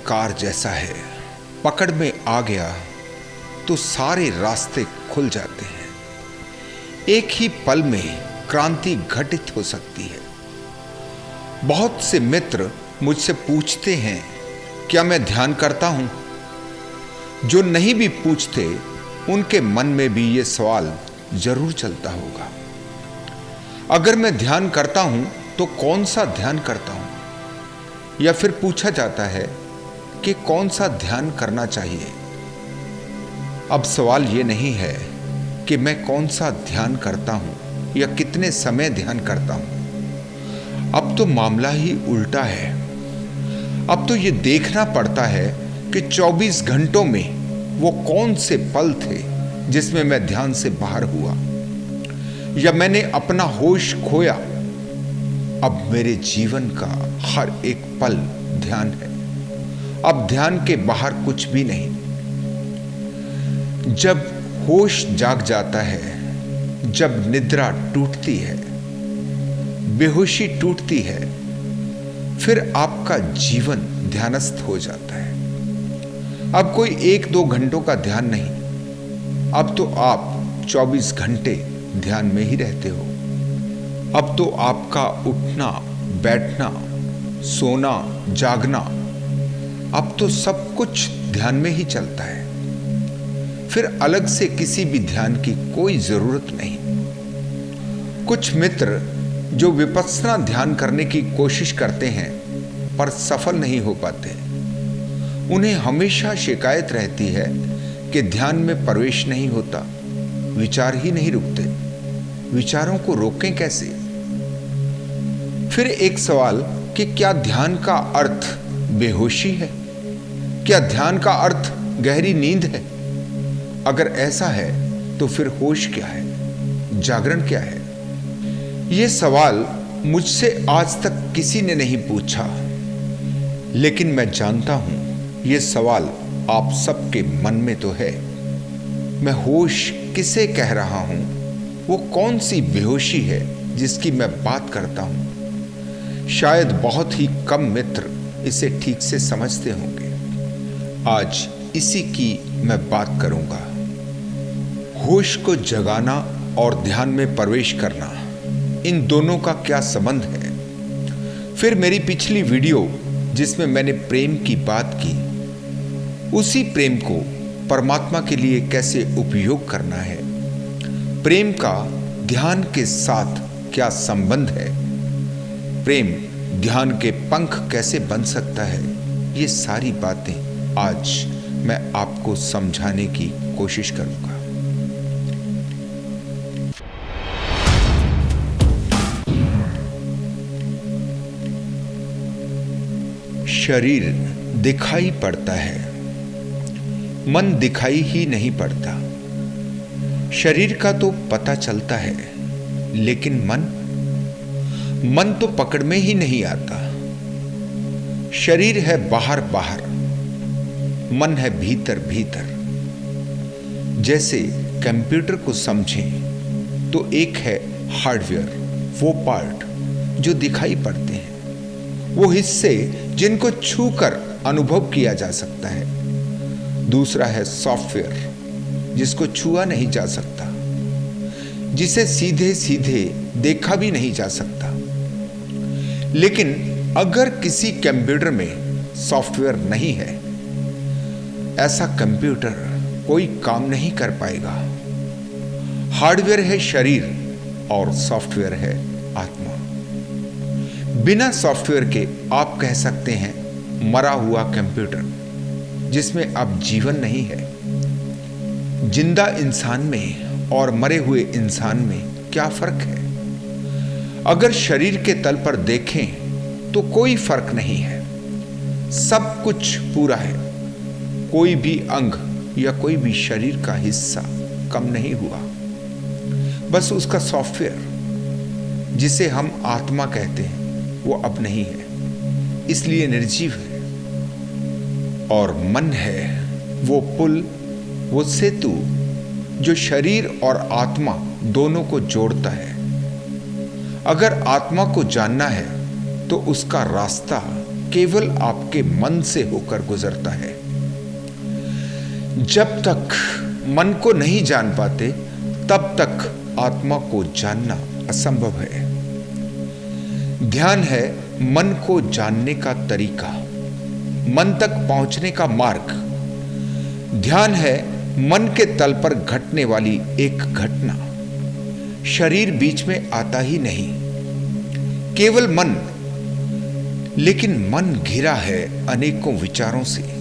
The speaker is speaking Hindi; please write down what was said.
चमत्कार जैसा है। पकड़ में आ गया तो सारे रास्ते खुल जाते हैं। एक ही पल में क्रांति घटित हो सकती है। बहुत से मित्र मुझसे पूछते हैं क्या मैं ध्यान करता हूं। जो नहीं भी पूछते उनके मन में भी ये सवाल जरूर चलता होगा। अगर मैं ध्यान करता हूं तो कौन सा ध्यान करता हूं, या फिर पूछा जाता है कि कौन सा ध्यान करना चाहिए। अब सवाल ये नहीं है कि मैं कौन सा ध्यान करता हूं या कितने समय ध्यान करता हूं। अब तो मामला ही उल्टा है। अब तो ये देखना पड़ता है कि 24 घंटों में वो कौन से पल थे जिसमें मैं ध्यान से बाहर हुआ या मैंने अपना होश खोया। अब मेरे जीवन का हर एक पल ध्यान है। अब ध्यान के बाहर कुछ भी नहीं। जब होश जाग जाता है, जब निद्रा टूटती है, बेहोशी टूटती है, फिर आपका जीवन ध्यानस्थ हो जाता है। अब कोई 1-2 घंटों का ध्यान नहीं। अब तो आप 24 घंटे ध्यान में ही रहते हो। अब तो आपका उठना, बैठना, सोना, जागना, अब तो सब कुछ ध्यान में ही चलता है। फिर अलग से किसी भी ध्यान की कोई जरूरत नहीं। कुछ मित्र जो विपश्यना ध्यान करने की कोशिश करते हैं पर सफल नहीं हो पाते, उन्हें हमेशा शिकायत रहती है कि ध्यान में प्रवेश नहीं होता, विचार ही नहीं रुकते। विचारों को रोकें कैसे? फिर एक सवाल कि क्या ध्यान का अर्थ बेहोशी है? क्या ध्यान का अर्थ गहरी नींद है? अगर ऐसा है तो फिर होश क्या है, जागरण क्या है? ये सवाल मुझसे आज तक किसी ने नहीं पूछा, लेकिन मैं जानता हूं ये सवाल आप सबके मन में तो है। मैं होश किसे कह रहा हूं? वो कौन सी बेहोशी है जिसकी मैं बात करता हूं? शायद बहुत ही कम मित्र इसे ठीक से समझते होंगे। आज इसी की मैं बात करूंगा। होश को जगाना और ध्यान में प्रवेश करना, इन दोनों का क्या संबंध है? फिर मेरी पिछली वीडियो जिसमें मैंने प्रेम की बात की, उसी प्रेम को परमात्मा के लिए कैसे उपयोग करना है, प्रेम का ध्यान के साथ क्या संबंध है, प्रेम ध्यान के पंख कैसे बन सकता है, ये सारी बातें आज मैं आपको समझाने की कोशिश करूंगा। शरीर दिखाई पड़ता है, मन दिखाई ही नहीं पड़ता। शरीर का तो पता चलता है, लेकिन मन तो पकड़ में ही नहीं आता। शरीर है बाहर बाहर, मन है भीतर भीतर। जैसे कंप्यूटर को समझें तो एक है हार्डवेयर, वो पार्ट जो दिखाई पड़ते हैं, वो हिस्से जिनको छूकर अनुभव किया जा सकता है। दूसरा है सॉफ्टवेयर, जिसको छुआ नहीं जा सकता, जिसे सीधे सीधे देखा भी नहीं जा सकता। लेकिन अगर किसी कंप्यूटर में सॉफ्टवेयर नहीं है, ऐसा कंप्यूटर कोई काम नहीं कर पाएगा। हार्डवेयर है शरीर और सॉफ्टवेयर है आत्मा। बिना सॉफ्टवेयर के आप कह सकते हैं मरा हुआ कंप्यूटर, जिसमें अब जीवन नहीं है। जिंदा इंसान में और मरे हुए इंसान में क्या फर्क है? अगर शरीर के तल पर देखें तो कोई फर्क नहीं है, सब कुछ पूरा है। कोई भी अंग या कोई भी शरीर का हिस्सा कम नहीं हुआ। बस उसका सॉफ्टवेयर, जिसे हम आत्मा कहते हैं, वो अब नहीं है, इसलिए निर्जीव है। और मन है वो पुल, वो सेतु जो शरीर और आत्मा दोनों को जोड़ता है। अगर आत्मा को जानना है तो उसका रास्ता केवल आपके मन से होकर गुजरता है। जब तक मन को नहीं जान पाते तब तक आत्मा को जानना असंभव है। ध्यान है मन को जानने का तरीका, मन तक पहुंचने का मार्ग। ध्यान है मन के तल पर घटने वाली एक घटना। शरीर बीच में आता ही नहीं, केवल मन। लेकिन मन घिरा है अनेकों विचारों से।